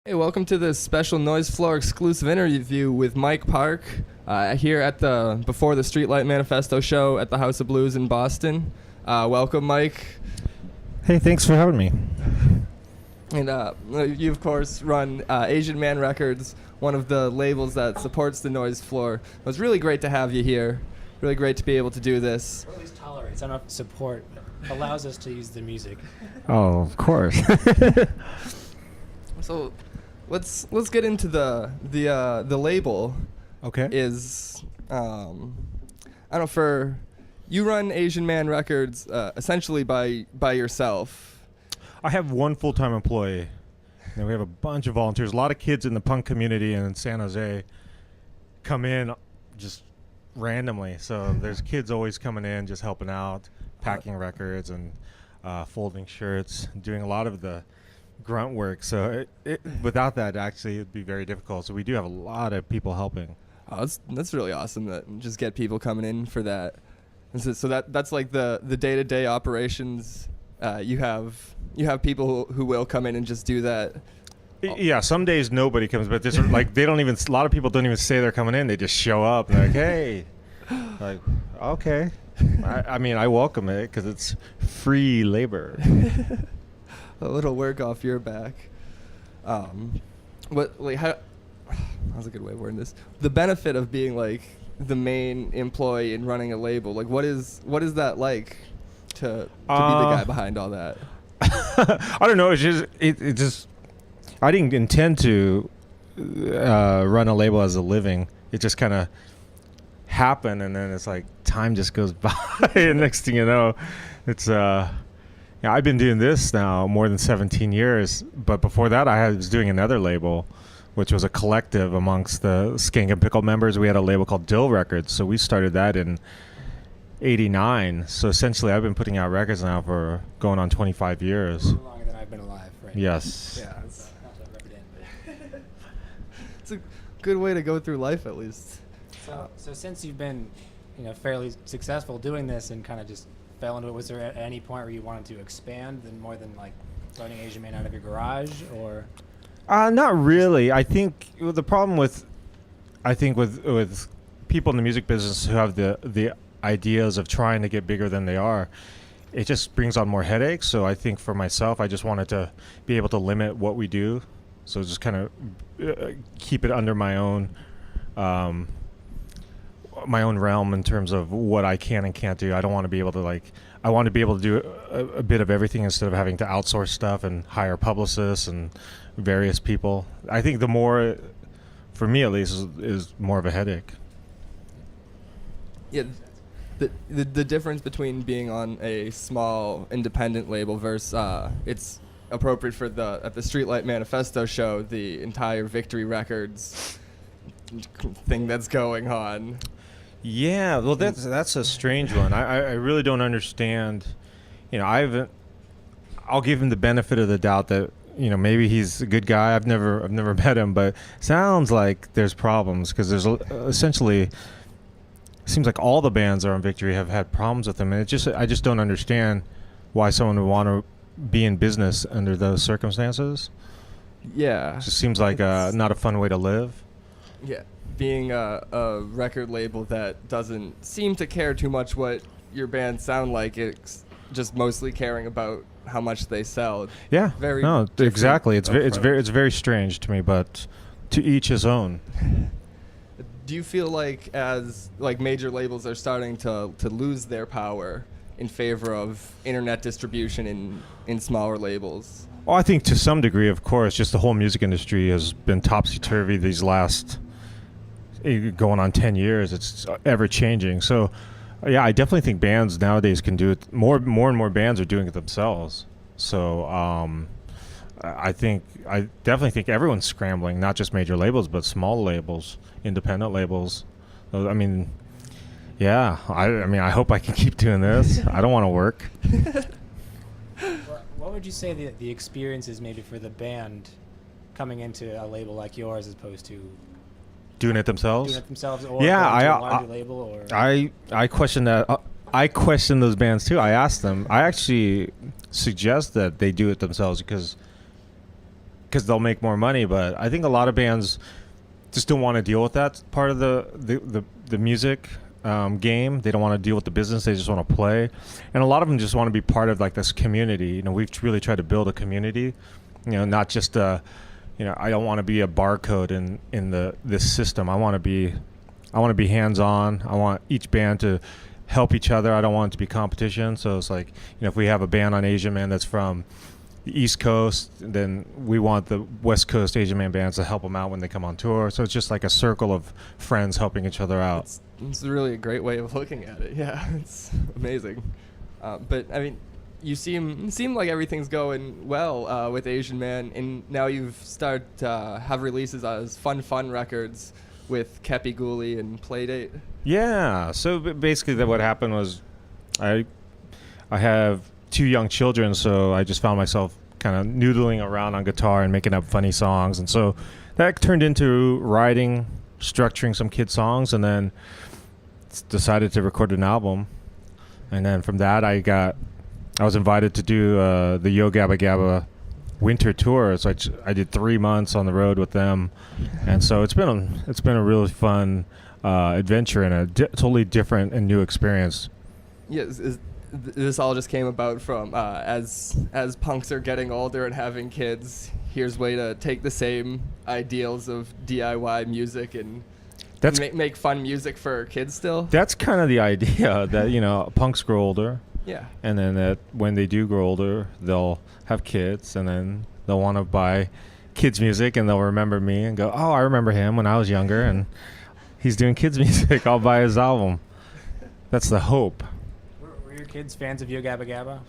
Hey, welcome to this special Noise Floor exclusive interview with Mike Park here at the Before the Streetlight Manifesto show at the House of Blues in Boston. Welcome, Mike. Hey, thanks for having me. And you, of course, run Asian Man Records, one of the labels that supports the Noise Floor. It was really great to have you here. Really great to be able to do this. Or at least tolerates, I don't know if support, but allows us to use the music. Oh, of course. So let's get into the label. Okay. Is I don't know, for you run Asian Man Records essentially by yourself. I have one full-time employee, and we have a bunch of volunteers. A lot of kids in the punk community in San Jose come in just randomly. So there's kids always coming in, just helping out, packing records and folding shirts, doing a lot of the grunt work. So without that, actually, it'd be very difficult. So we do have a lot of people helping. Oh, that's really awesome that just get people coming in for that. And so that's like the day-to-day operations. You have people who will come in and just do that. Yeah, some days nobody comes, but this like they don't even. A lot of people don't even say they're coming in. They just show up. And they're like, hey, like, okay. I mean, I welcome it because it's free labor. A little work off your back. How's a good way of wording this? The benefit of being like the main employee and running a label, like what is that like to be the guy behind all that? I don't know. It's just it just I didn't intend to run a label as a living. It just kind of happened, and then it's like time just goes by, and next thing you know, it's I've been doing this now more than 17 years, but before that I was doing another label, which was a collective amongst the Skank and Pickle members. We had a label called Dill Records, so we started that in '89. So essentially I've been putting out records now for going on 25 years. Longer than I've been alive, right? Yes. Yeah, Not to rub it in, but it's a good way to go through life, at least. So since you've been, fairly successful doing this and kind of just fell into it, was there at any point where you wanted to expand more than like running Asian Man out of your garage, or? Not really. I think the problem with people in the music business who have the ideas of trying to get bigger than they are, it just brings on more headaches. So I think for myself, I just wanted to be able to limit what we do. So just kind of keep it under my own realm in terms of what I can and can't do. I don't want to be able to I want to be able to do a bit of everything instead of having to outsource stuff and hire publicists and various people. I think the more, for me at least, is more of a headache. Yeah, the difference between being on a small independent label versus it's appropriate for at the Streetlight Manifesto show, the entire Victory Records thing that's going on. Yeah, well, that's a strange one. I really don't understand. I'll give him the benefit of the doubt that maybe he's a good guy. I've never met him, but sounds like there's problems because there's essentially seems like all the bands that are on Victory have had problems with him, and I just don't understand why someone would want to be in business under those circumstances. Yeah, it just seems like not a fun way to live. Yeah. Being a record label that doesn't seem to care too much what your band sound like, it's just mostly caring about how much they sell. Yeah, exactly. It's very strange to me, but to each his own. Do you feel like as major labels are starting to lose their power in favor of internet distribution in smaller labels? Well, I think to some degree, of course, just the whole music industry has been topsy-turvy these last going on 10 years. It's ever changing. So yeah, I definitely think bands nowadays can do it. More and more bands are doing it themselves. So I definitely think everyone's scrambling, not just major labels, but small labels, independent labels. I mean, yeah, I hope I can keep doing this. I don't want to work. What would you say the experience is maybe for the band coming into a label like yours as opposed to doing it themselves? Or a larger label, or I question that. I question those bands too. I asked them. I actually suggest that they do it themselves because because they'll make more money. But I think a lot of bands just don't want to deal with that part of the music game. They don't want to deal with the business. They just want to play, and a lot of them just want to be part of like this community. You know, we've really tried to build a community. You know, not just I don't want to be a barcode in this system. I want to be hands on. I want each band to help each other. I don't want it to be competition. So it's like, if we have a band on Asian Man that's from the East Coast, then we want the West Coast Asian Man bands to help them out when they come on tour. So it's just like a circle of friends helping each other out. It's really a great way of looking at it. Yeah, it's amazing. But I mean, you seem like everything's going well with Asian Man, and now you've started to have releases as Fun Records with Kepi Ghoulie and Playdate. Yeah. So basically, what happened was, I have 2 young children, so I just found myself kind of noodling around on guitar and making up funny songs, and so that turned into writing, structuring some kid songs, and then decided to record an album. And then from that, I was invited to do the Yo Gabba Gabba winter tour. So I did 3 months on the road with them, and so it's been a really fun adventure and a totally different and new experience. Yes, this all just came about from as punks are getting older and having kids. Here's a way to take the same ideals of DIY music and make fun music for kids still. That's kind of the idea that punks grow older. Yeah. And then that when they do grow older, they'll have kids, and then they'll want to buy kids music, and they'll remember me and go, "Oh, I remember him when I was younger, and he's doing kids music. I'll buy his album." That's the hope. Were your kids fans of Yo Gabba Gabba?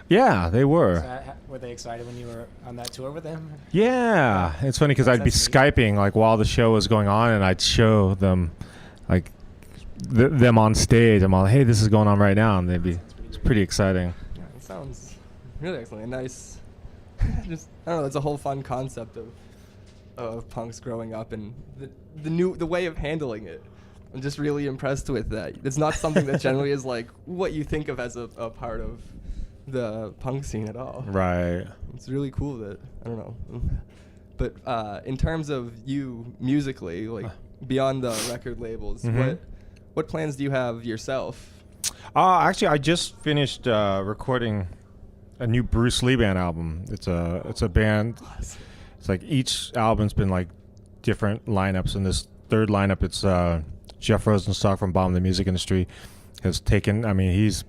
Yeah, they were. Were they excited when you were on that tour with them? Yeah, it's funny because I'd be Skyping like while the show was going on, and I'd show them like them on stage. I'm all, "Hey, this is going on right now," and they'd be. It's pretty exciting. Yeah, it sounds really excellent. Nice. Just I don't know. It's a whole fun concept of punks growing up and the way of handling it. I'm just really impressed with that. It's not something that generally is like what you think of as a part of the punk scene at all. Right. It's really cool that I don't know. But in terms of you musically, like beyond the record labels, what plans do you have yourself? Actually, I just finished recording a new Bruce Lee band album. It's a band. Awesome. It's like each album's been like different lineups. In this third lineup, it's Jeff Rosenstock from Bomb the Music Industry has taken. I mean, he's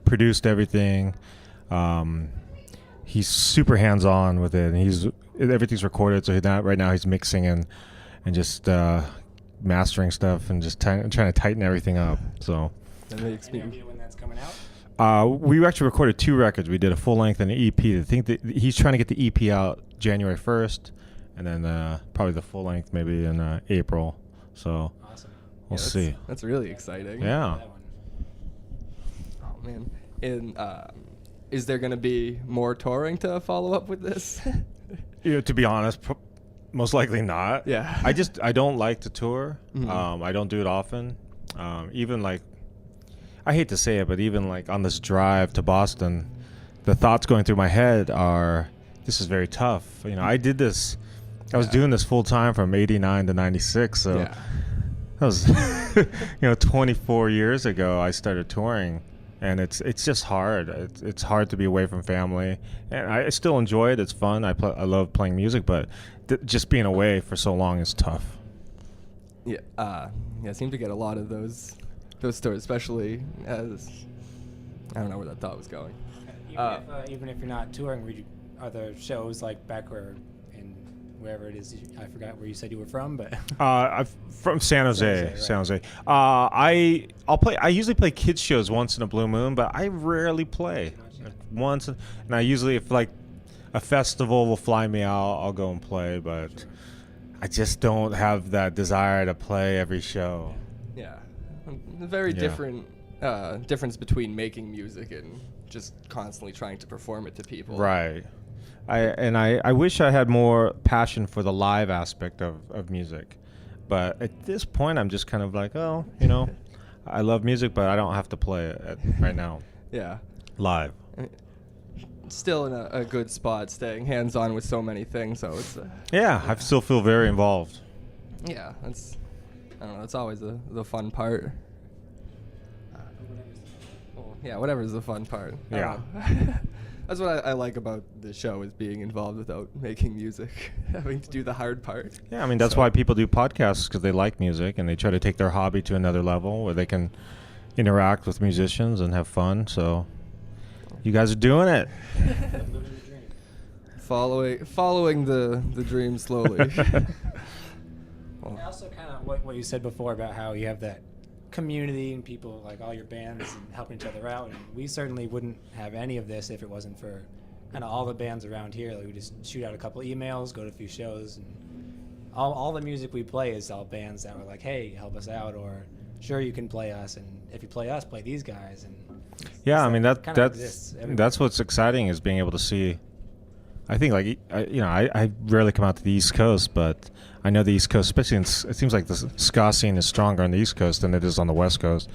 produced everything. He's super hands-on with it, and everything's recorded. So right now he's mixing and just mastering stuff and just trying to tighten everything up. So. Any idea when that's coming out? We actually recorded 2 records. We did a full length and an EP. I think that he's trying to get the EP out January 1st, and then probably the full length maybe in April. So awesome. We'll see. That's really exciting. Yeah. Oh man. And is there going to be more touring to follow up with this? To be honest, most likely not. Yeah. I don't like to tour. Mm-hmm. I don't do it often. Even like, I hate to say it, but even like on this drive to Boston, the thoughts going through my head are, this is very tough. I did this. I was doing this full time from '89 to '96. So that was, 24 years ago I started touring, and it's just hard. It's hard to be away from family, and I still enjoy it. It's fun. I love playing music, but just being away for so long is tough. Yeah. I seem to get a lot of those stories, especially as I don't know where that thought was going. Even if you're not touring, are there shows like back wherever it is? I forgot where you said you were from, but I'm from San Jose. Right. San Jose. I'll play. I usually play kids shows once in a blue moon, but I rarely play. Once, and I usually, if like a festival will fly me out, I'll go and play. But I just don't have that desire to play every show. Yeah. Very different difference between making music and just constantly trying to perform it to people. Right. I wish I had more passion for the live aspect of music. But at this point, I'm just kind of like, I love music, but I don't have to play it right now. Yeah. Live. still in a good spot, staying hands-on with so many things. So it's Yeah, I still feel very involved. yeah, that's I don't know. That's always the fun part. Well, yeah, whatever's the fun part. I don't know. That's what I like about the show is being involved without making music, having to do the hard part. Yeah, I mean, that's why people do podcasts, because they like music and they try to take their hobby to another level where they can interact with musicians and have fun. So you guys are doing it. Following the dream slowly. I also kind of what you said before about how you have that community and people like all your bands and helping each other out. And we certainly wouldn't have any of this if it wasn't for kind of all the bands around here. Like we just shoot out a couple emails, go to a few shows, and all the music we play is all bands that were like, hey, help us out, or sure, you can play us, and if you play us, play these guys. And yeah, I mean exists everywhere. that's what's exciting is being able to see. I think like I rarely come out to the East Coast, but I know the East Coast, especially it seems like the ska scene is stronger on the East Coast than it is on the West Coast.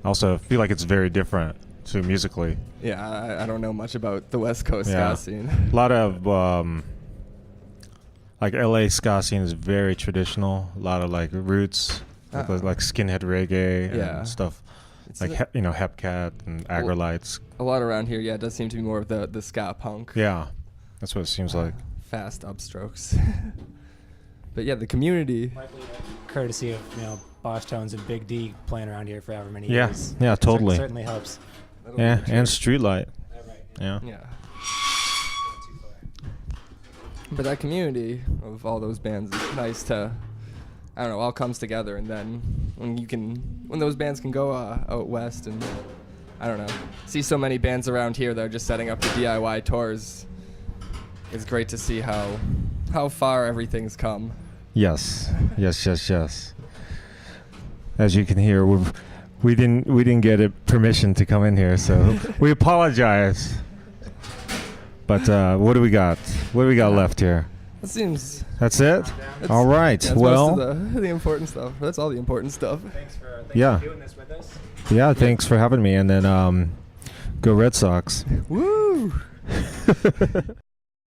I also feel like it's very different too musically. Yeah, I don't know much about the West Coast ska scene. A lot of like LA ska scene is very traditional. A lot of like roots, like skinhead reggae and stuff. It's like Hepcat and Agrolites. A lot around here, yeah, it does seem to be more of the ska punk. Yeah, that's what it seems like. Fast upstrokes. But yeah, the community. Courtesy of Boss Tones and Big D playing around here for however many Yeah, years. yeah, totally. Certainly helps. Yeah, and Streetlight. Yeah. Yeah. But that community of all those bands is nice to, I don't know, all comes together, and then when those bands can go out west and, I don't know, see so many bands around here that are just setting up the DIY tours, it's great to see how far everything's come. Yes. As you can hear, we didn't get permission to come in here, so we apologize. But what do we got? What do we got left here? That seems. That's it. All right. That's well, most of the important stuff. That's all the important stuff. Thanks for doing this with us. Yeah. Thanks for having me, and then go Red Sox. Woo!